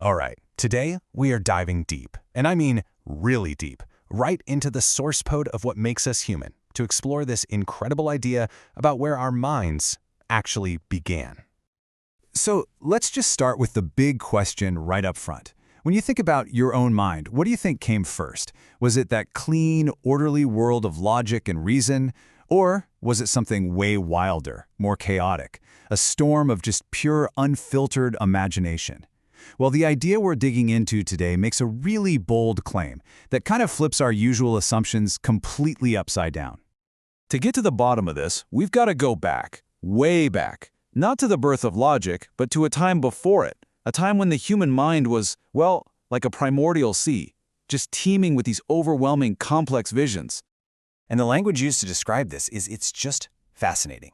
All right, today we are diving deep, and I mean really deep, right into the source code of what makes us human, to explore this incredible idea about where our minds actually began. So let's just start with the big question right up front. When you think about your own mind, what do you think came first? Was it that clean, orderly world of logic and reason? Or was it something way wilder, more chaotic, a storm of just pure, unfiltered imagination? Well, the idea we're digging into today makes a really bold claim that kind of flips our usual assumptions completely upside down. To get to the bottom of this, we've got to go back, way back. Not to the birth of logic, but to a time before it. A time when the human mind was, well, like a primordial sea, just teeming with these overwhelming, complex visions. And the language used to describe this it's just fascinating.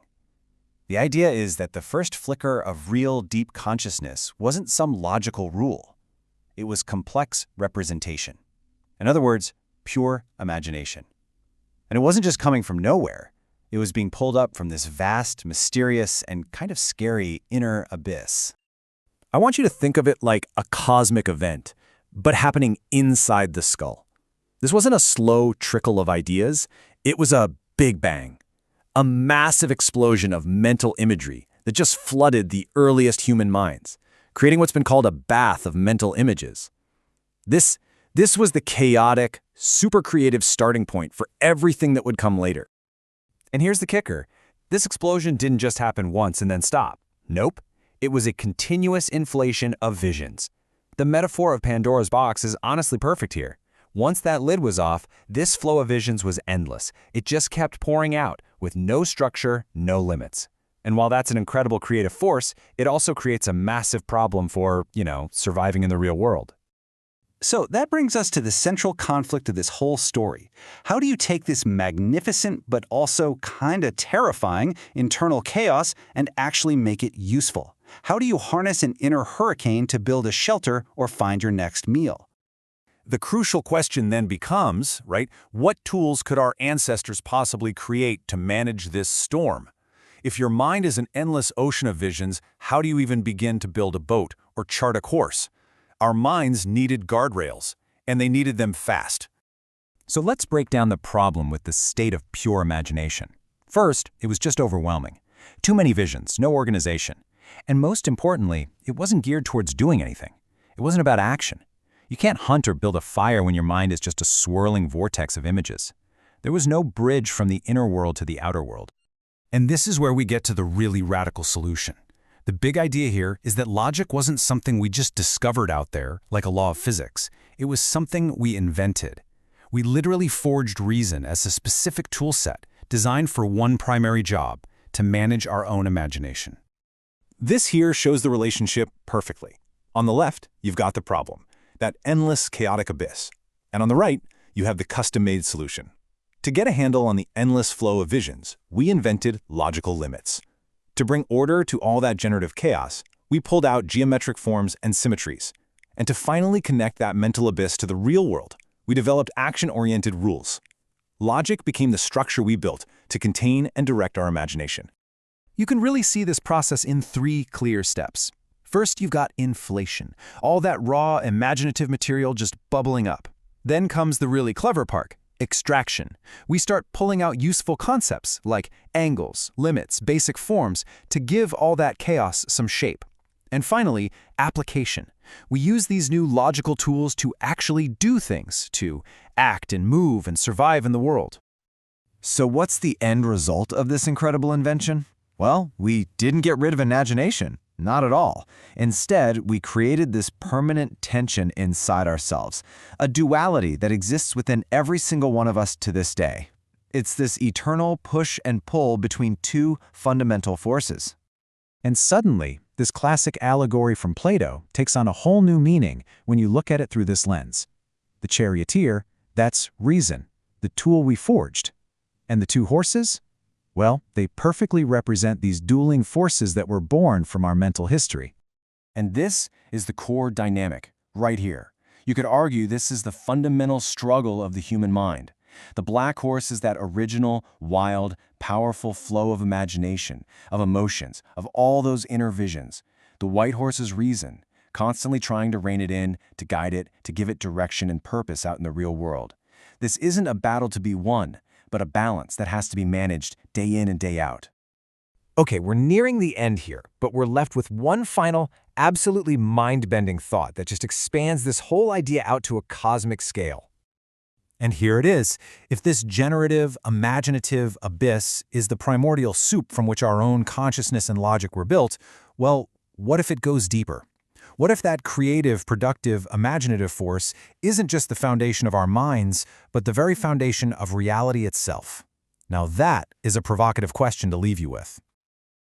The idea is that the first flicker of real, deep consciousness wasn't some logical rule. It was complex representation. In other words, pure imagination. And it wasn't just coming from nowhere. It was being pulled up from this vast, mysterious, and kind of scary inner abyss. I want you to think of it like a cosmic event, but happening inside the skull. This wasn't a slow trickle of ideas. It was a big bang. A massive explosion of mental imagery that just flooded the earliest human minds, creating what's been called a bath of mental images. This was the chaotic, super creative starting point for everything that would come later. And here's the kicker. This explosion didn't just happen once and then stop. Nope. It was a continuous inflation of visions. The metaphor of Pandora's box is honestly perfect here. Once that lid was off, this flow of visions was endless. It just kept pouring out, with no structure, no limits. And while that's an incredible creative force, it also creates a massive problem for, surviving in the real world. So that brings us to the central conflict of this whole story. How do you take this magnificent but also kinda terrifying internal chaos and actually make it useful? How do you harness an inner hurricane to build a shelter or find your next meal? The crucial question then becomes, right, what tools could our ancestors possibly create to manage this storm? If your mind is an endless ocean of visions, how do you even begin to build a boat or chart a course? Our minds needed guardrails, and they needed them fast. So let's break down the problem with the state of pure imagination. First, it was just overwhelming. Too many visions, no organization. And most importantly, it wasn't geared towards doing anything. It wasn't about action. You can't hunt or build a fire when your mind is just a swirling vortex of images. There was no bridge from the inner world to the outer world. And this is where we get to the really radical solution. The big idea here is that logic wasn't something we just discovered out there, like a law of physics. It was something we invented. We literally forged reason as a specific tool set designed for one primary job, to manage our own imagination. This here shows the relationship perfectly. On the left, you've got the problem, that endless chaotic abyss. And on the right, you have the custom-made solution. To get a handle on the endless flow of visions, we invented logical limits. To bring order to all that generative chaos, we pulled out geometric forms and symmetries. And to finally connect that mental abyss to the real world, we developed action-oriented rules. Logic became the structure we built to contain and direct our imagination. You can really see this process in 3 clear steps. First, you've got inflation, all that raw, imaginative material just bubbling up. Then comes the really clever part, extraction. We start pulling out useful concepts like angles, limits, basic forms to give all that chaos some shape. And finally, application. We use these new logical tools to actually do things, to act and move and survive in the world. So what's the end result of this incredible invention? Well, we didn't get rid of imagination. Not at all. Instead, we created this permanent tension inside ourselves, a duality that exists within every single one of us to this day. It's this eternal push and pull between 2 fundamental forces. And suddenly, this classic allegory from Plato takes on a whole new meaning when you look at it through this lens. The charioteer, that's reason, the tool we forged. And the 2 horses? Well, they perfectly represent these dueling forces that were born from our mental history. And this is the core dynamic, right here. You could argue this is the fundamental struggle of the human mind. The black horse is that original, wild, powerful flow of imagination, of emotions, of all those inner visions. The white horse is reason, constantly trying to rein it in, to guide it, to give it direction and purpose out in the real world. This isn't a battle to be won, but a balance that has to be managed day in and day out. Okay, we're nearing the end here, but we're left with one final, absolutely mind-bending thought that just expands this whole idea out to a cosmic scale. And here it is. If this generative, imaginative abyss is the primordial soup from which our own consciousness and logic were built, well, what if it goes deeper? What if that creative, productive, imaginative force isn't just the foundation of our minds, but the very foundation of reality itself? Now that is a provocative question to leave you with.